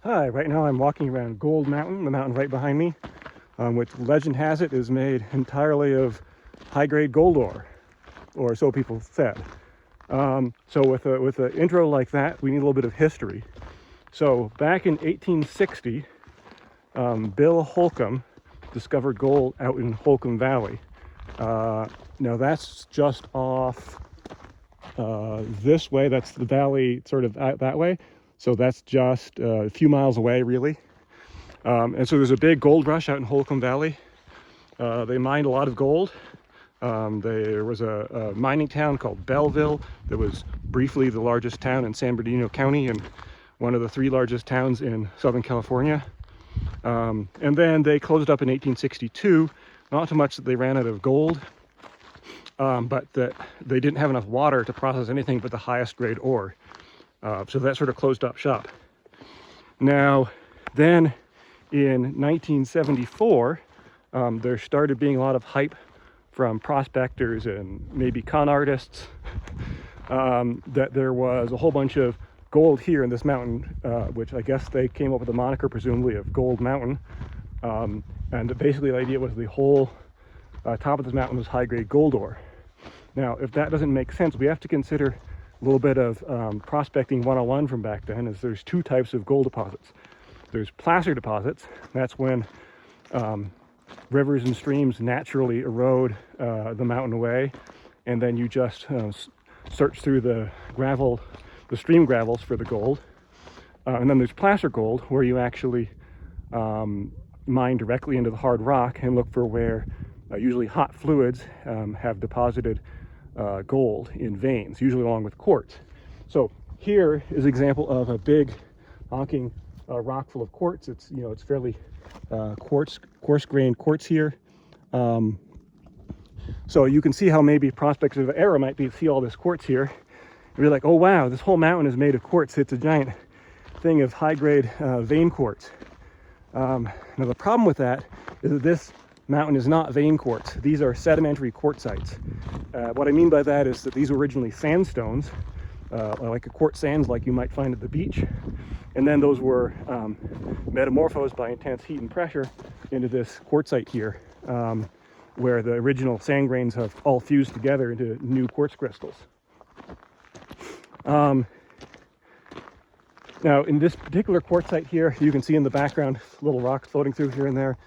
Hi, right now I'm walking around Gold Mountain, the mountain right behind me, which legend has it is made entirely of high-grade gold ore, or so people said. So with an intro like that, we need a little bit of history. So back in 1860, Bill Holcomb discovered gold out in Holcomb Valley. Now that's just off this way. That's the valley sort of out that way. So that's just a few miles away, really. And so there's a big gold rush out in Holcomb Valley. They mined a lot of gold. There was a mining town called Belleville that was briefly the largest town in San Bernardino County and one of the 3 largest towns in Southern California. And then they closed up in 1862, not so much that they ran out of gold, but that they didn't have enough water to process anything but the highest grade ore. So that sort of closed up shop. Now, then in 1974, there started being a lot of hype from prospectors and maybe con artists that there was a whole bunch of gold here in this mountain, which I guess they came up with the moniker, presumably, of Gold Mountain. And basically the idea was the whole top of this mountain was high-grade gold ore. Now, if that doesn't make sense, we have to consider a little bit of prospecting 101 from back then. Is there's 2 types of gold deposits. There's placer deposits. That's when rivers and streams naturally erode the mountain away, and then you just search through the gravel, the stream gravels for the gold. And then there's placer gold, where you actually mine directly into the hard rock and look for where usually hot fluids have deposited gold in veins, usually along with quartz. So here is an example of a big honking rock full of quartz. It's, you know, it's fairly coarse-grained quartz here. So you can see how maybe prospects of error might be to see all this quartz here and be like, oh wow, this whole mountain is made of quartz. It's a giant thing of high-grade vein quartz. Now the problem with that is that this mountain is not vein quartz. These are sedimentary quartzites. What I mean by that is that these were originally sandstones, like a quartz sands like you might find at the beach. And then those were metamorphosed by intense heat and pressure into this quartzite here, where the original sand grains have all fused together into new quartz crystals. Now in this particular quartzite here, you can see in the background little rocks floating through here and there,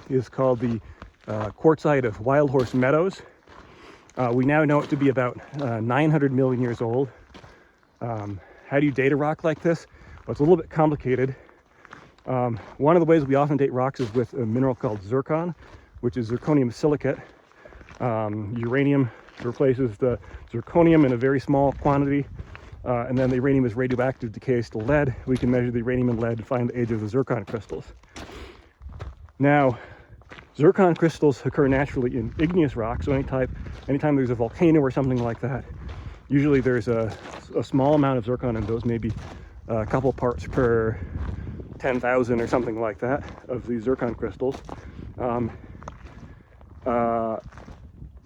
is called the quartzite of Wildhorse Meadows. We now know it to be about 900 million years old. How do you date a rock like this? Well, it's a little bit complicated. One of the ways we often date rocks is with a mineral called zircon, which is zirconium silicate. Uranium replaces the zirconium in a very small quantity, and then the uranium is radioactive, decays to lead. We can measure the uranium and lead to find the age of the zircon crystals. Now, zircon crystals occur naturally in igneous rock, so anytime there's a volcano or something like that, usually there's a small amount of zircon in those, maybe a couple parts per 10,000 or something like that of these zircon crystals. But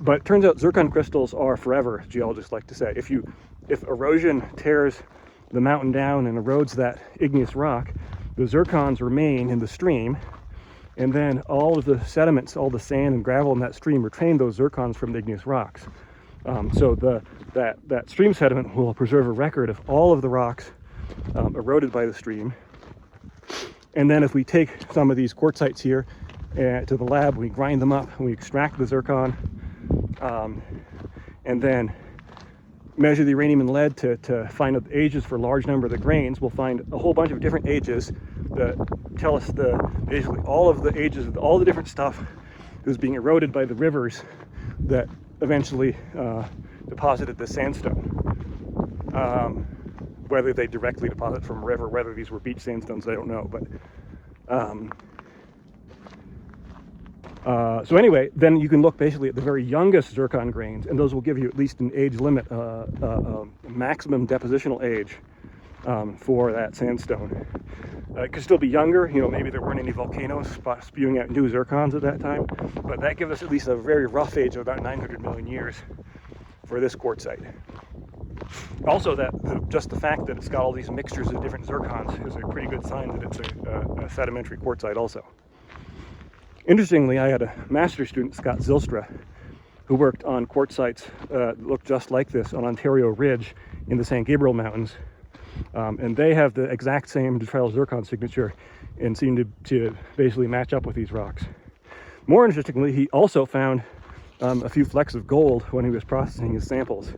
it turns out zircon crystals are forever, geologists like to say. If erosion tears the mountain down and erodes that igneous rock, the zircons remain in the stream. And then all of the sediments, all the sand and gravel in that stream retain those zircons from the igneous rocks. So that stream sediment will preserve a record of all of the rocks eroded by the stream. And then if we take some of these quartzites here to the lab, we grind them up, and we extract the zircon, and then measure the uranium and lead to find out the ages for a large number of the grains, we'll find a whole bunch of different ages that tell us basically all of the ages of all the different stuff that was being eroded by the rivers that eventually deposited the sandstone. Whether they directly deposit from a river, whether these were beach sandstones, I don't know. But so anyway, then you can look basically at the very youngest zircon grains, and those will give you at least an age limit, maximum depositional age for that sandstone. It could still be younger, you know, maybe there weren't any volcanoes spewing out new zircons at that time, but that gives us at least a very rough age of about 900 million years for this quartzite. Also, just the fact that it's got all these mixtures of different zircons is a pretty good sign that it's a sedimentary quartzite also. Interestingly, I had a master's student, Scott Zylstra, who worked on quartzites that look just like this on Ontario Ridge in the San Gabriel Mountains. And they have the exact same tetraedral zircon signature and seem to basically match up with these rocks. More interestingly, he also found a few flecks of gold when he was processing his samples.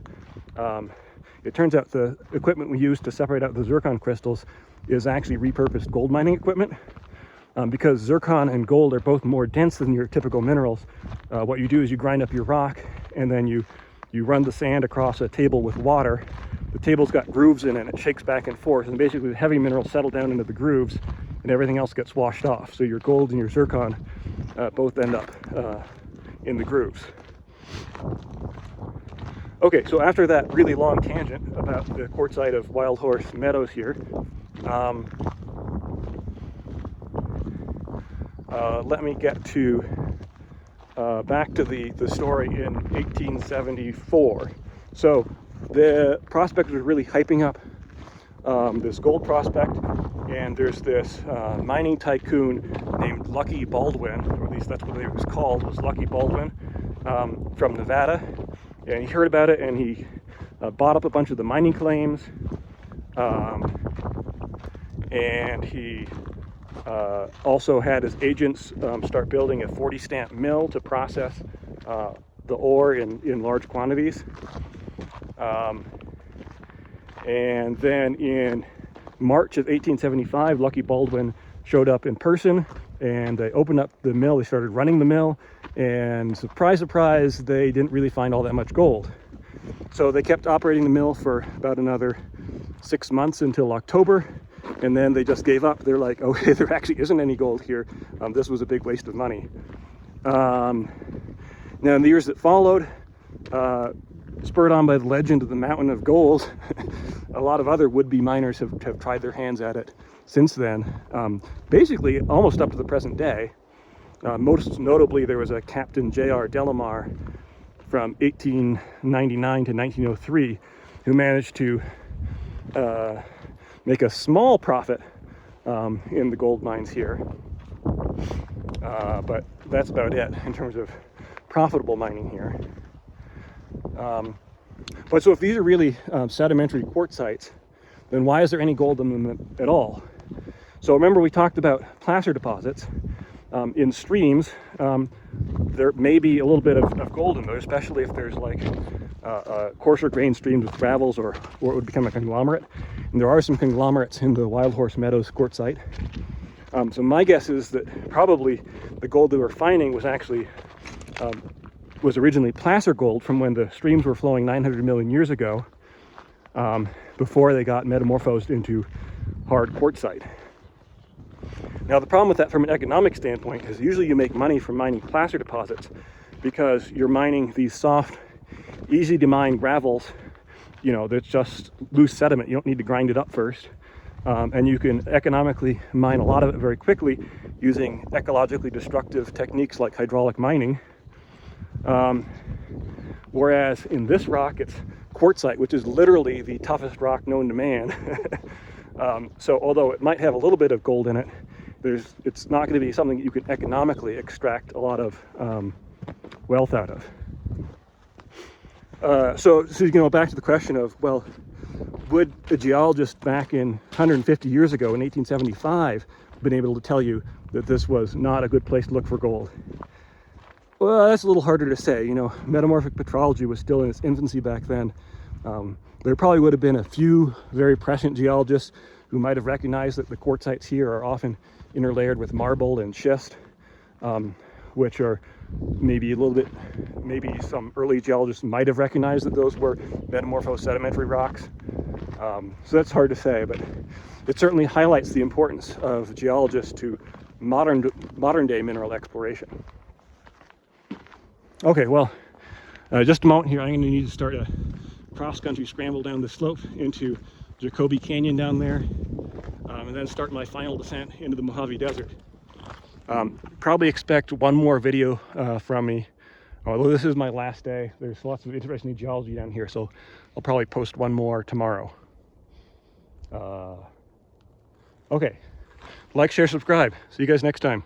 It turns out the equipment we use to separate out the zircon crystals is actually repurposed gold mining equipment. Because zircon and gold are both more dense than your typical minerals, what you do is you grind up your rock and then you run the sand across a table with water. The table's got grooves in it and it shakes back and forth, and basically the heavy minerals settle down into the grooves and everything else gets washed off. So your gold and your zircon both end up in the grooves. Okay, so after that really long tangent about the quartzite of Wildhorse Meadows here, let me get to back to the story in 1874. So the prospectors were really hyping up this gold prospect, and there's this mining tycoon named Lucky Baldwin, or at least that's what it was called, was Lucky Baldwin, from Nevada. And he heard about it and he bought up a bunch of the mining claims, and he also had his agents start building a 40 stamp mill to process the ore in large quantities. And then in March of 1875, Lucky Baldwin showed up in person, and they opened up the mill. They started running the mill, and surprise, surprise, they didn't really find all that much gold. So they kept operating the mill for about another 6 months until October, and then they just gave up. They're like, okay, there actually isn't any gold here. This was a big waste of money. Now in the years that followed, spurred on by the legend of the Mountain of Gold, a lot of other would-be miners have tried their hands at it since then, basically almost up to the present day. Most notably, there was a Captain J.R. Delamar from 1899 to 1903 who managed to make a small profit in the gold mines here. But that's about it in terms of profitable mining here. But so if these are really sedimentary quartzites, then why is there any gold in them at all? So remember we talked about placer deposits. In streams, there may be a little bit of gold in there, especially if there's like coarser grain streams with gravels, or it would become a conglomerate. And there are some conglomerates in the Wildhorse Meadows quartzite. So my guess is that probably the gold they were finding was actually was originally placer gold from when the streams were flowing 900 million years ago, before they got metamorphosed into hard quartzite. Now the problem with that from an economic standpoint is usually you make money from mining placer deposits because you're mining these soft, easy to mine gravels, that's just loose sediment. You don't need to grind it up first. And you can economically mine a lot of it very quickly using ecologically destructive techniques like hydraulic mining. Whereas in this rock, it's quartzite, which is literally the toughest rock known to man. So although it might have a little bit of gold in it, it's not going to be something that you can economically extract a lot of wealth out of. So back to the question of, well, would a geologist back in 150 years ago in 1875 been able to tell you that this was not a good place to look for gold? Well, that's a little harder to say. Metamorphic petrology was still in its infancy back then. There probably would have been a few very prescient geologists who might have recognized that the quartzites here are often interlayered with marble and schist, which are maybe some early geologists might have recognized that those were metamorphosed sedimentary rocks. So that's hard to say, but it certainly highlights the importance of geologists to modern day mineral exploration. Okay, well, just a moment here. I'm going to need to start a cross-country scramble down the slope into Jacoby Canyon down there, and then start my final descent into the Mojave Desert. Probably expect one more video from me, although this is my last day. There's lots of interesting geology down here, so I'll probably post one more tomorrow. Okay. Like, share, subscribe. See you guys next time.